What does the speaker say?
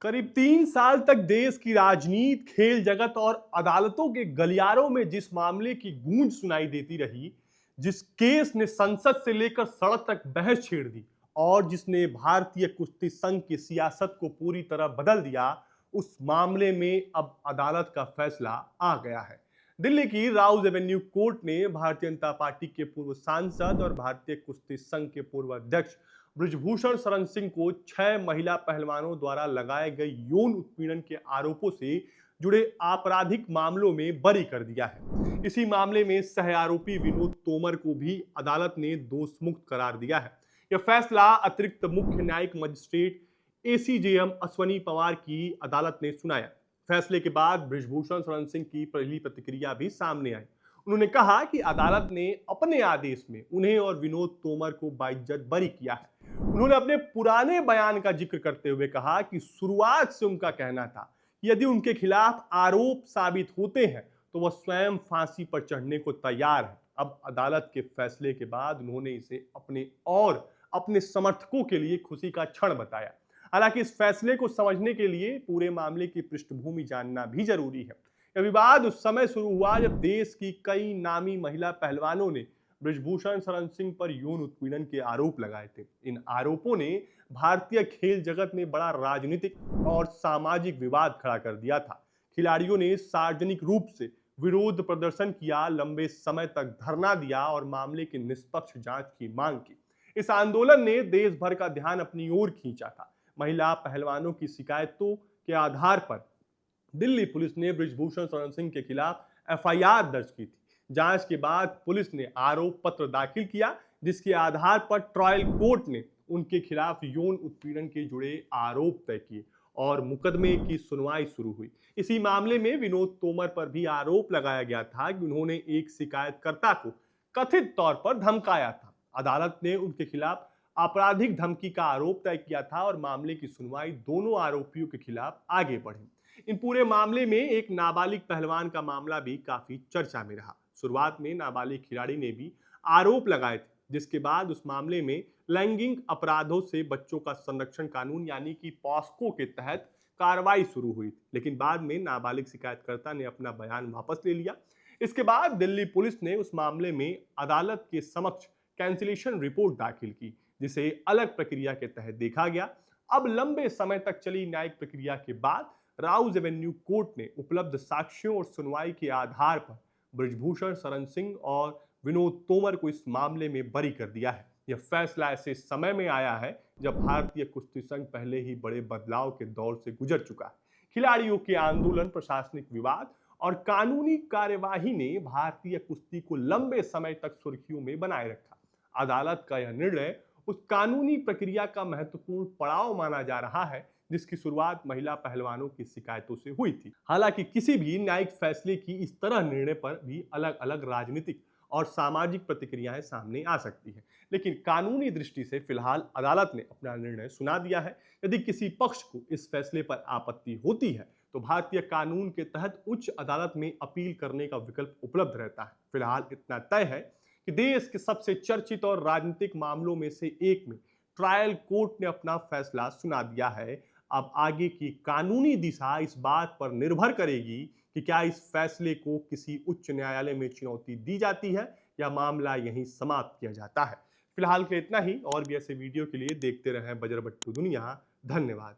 करीब 3 साल तक देश की राजनीति, खेल जगत और अदालतों के गलियारों में जिस मामले की गूंज सुनाई देती रही, जिस केस ने संसद से लेकर सड़क तक बहस छेड़ दी और जिसने भारतीय कुश्ती संघ की सियासत को पूरी तरह बदल दिया, उस मामले में अब अदालत का फैसला आ गया है। दिल्ली की राउज एवेन्यू कोर्ट ने भारतीय जनता पार्टी के पूर्व सांसद और भारतीय कुश्ती संघ के पूर्व अध्यक्ष ब्रिजभूषण शरण सिंह को 6 महिला पहलवानों द्वारा लगाए गए यौन उत्पीड़न के आरोपों से जुड़े आपराधिक मामलों में बरी कर दिया है। इसी मामले में सह आरोपी विनोद तोमर को भी अदालत ने दोषमुक्त करार दिया है। यह फैसला अतिरिक्त मुख्य न्यायिक मजिस्ट्रेट एसीजेएम अश्वनी पवार की अदालत ने सुनाया। फैसले के बाद ब्रिजभूषण शरण सिंह की पहली प्रतिक्रिया भी सामने आई। उन्होंने कहा कि अदालत ने अपने आदेश में उन्हें और विनोद तोमर को बाइज्जत बरी किया है। उन्होंने अपने पुराने बयान का जिक्र करते हुए कहा कि शुरुआत से उनका कहना था कि यदि उनके खिलाफ आरोप साबित होते हैं तो वह स्वयं फांसी पर चढ़ने को तैयार है। अब अदालत के फैसले के बाद उन्होंने इसे अपने समर्थकों के लिए खुशी का क्षण बताया। हालांकि इस फैसले को समझने के लिए पूरे मामले की पृष्ठभूमि जानना भी जरूरी है। यह विवाद उस समय शुरू हुआ जब देश की कई नामी महिला पहलवानों ने ब्रिजभूषण शरण सिंह पर यौन उत्पीड़न के आरोप लगाए थे। इन आरोपों ने भारतीय खेल जगत में बड़ा राजनीतिक और सामाजिक विवाद खड़ा कर दिया था। खिलाड़ियों ने सार्वजनिक रूप से विरोध प्रदर्शन किया, लंबे समय तक धरना दिया और मामले की निष्पक्ष जांच की मांग की। इस आंदोलन ने देश भर का ध्यान अपनी ओर खींचा था। महिला पहलवानों की शिकायतों के आधार पर दिल्ली पुलिस ने ब्रिजभूषण शरण सिंह के खिलाफ एफआईआर दर्ज की थी। जांच के बाद पुलिस ने आरोप पत्र दाखिल किया, जिसके आधार पर ट्रायल कोर्ट ने उनके खिलाफ यौन उत्पीड़न के जुड़े आरोप तय किए और मुकदमे की सुनवाई शुरू हुई। इसी मामले में विनोद तोमर पर भी आरोप लगाया गया था कि उन्होंने एक शिकायतकर्ता को कथित तौर पर धमकाया था। अदालत ने उनके खिलाफ आपराधिक धमकी का आरोप तय किया था और मामले की सुनवाई दोनों आरोपियों के खिलाफ आगे बढ़ी। इन पूरे मामले में एक नाबालिग पहलवान का मामला भी काफी चर्चा में रहा। शुरुआत में नाबालिग खिलाड़ी ने भी आरोप लगाए थे, जिसके बाद उस मामले में लैंगिक अपराधों से बच्चों का संरक्षण कानून यानी कि पॉस्को के तहत कार्रवाई शुरू हुई थी। लेकिन बाद में नाबालिग शिकायतकर्ता ने अपना बयान वापस ले लिया। इसके बाद दिल्ली पुलिस ने उस मामले में अदालत के समक्ष कैंसिलेशन रिपोर्ट दाखिल की, जिसे अलग प्रक्रिया के तहत देखा गया। अब लंबे समय तक चली न्यायिक प्रक्रिया के बाद राउज एवेन्यू कोर्ट ने उपलब्ध साक्ष्यों और सुनवाई के आधार पर ब्रिजभूषण शरण सिंह और विनोद तोमर को इस मामले में बरी कर दिया है। यह फैसला ऐसे समय में आया है जब भारतीय कुश्ती संघ पहले ही बड़े बदलाव के दौर से गुजर चुका है। खिलाड़ियों के आंदोलन, प्रशासनिक विवाद और कानूनी कार्यवाही ने भारतीय कुश्ती को लंबे समय तक सुर्खियों में बनाए रखा। अदालत का यह निर्णय उस कानूनी प्रक्रिया का महत्वपूर्ण पड़ाव माना जा रहा है जिसकी शुरुआत महिला पहलवानों की शिकायतों से हुई थी। हालांकि किसी भी न्यायिक फैसले की इस तरह निर्णय पर भी अलग अलग राजनीतिक और सामाजिक प्रतिक्रियाएं सामने आ सकती हैं, लेकिन कानूनी दृष्टि से फिलहाल अदालत ने अपना निर्णय सुना दिया है। यदि किसी पक्ष को इस फैसले पर आपत्ति होती है तो भारतीय कानून के तहत उच्च अदालत में अपील करने का विकल्प उपलब्ध रहता है। फिलहाल इतना तय है कि देश के सबसे चर्चित और राजनीतिक मामलों में से एक में ट्रायल कोर्ट ने अपना फैसला सुना दिया है। अब आगे की कानूनी दिशा इस बात पर निर्भर करेगी कि क्या इस फैसले को किसी उच्च न्यायालय में चुनौती दी जाती है या मामला यहीं समाप्त किया जाता है। फिलहाल के इतना ही। और भी ऐसे वीडियो के लिए देखते रहें बजरबट्टू दुनिया। धन्यवाद।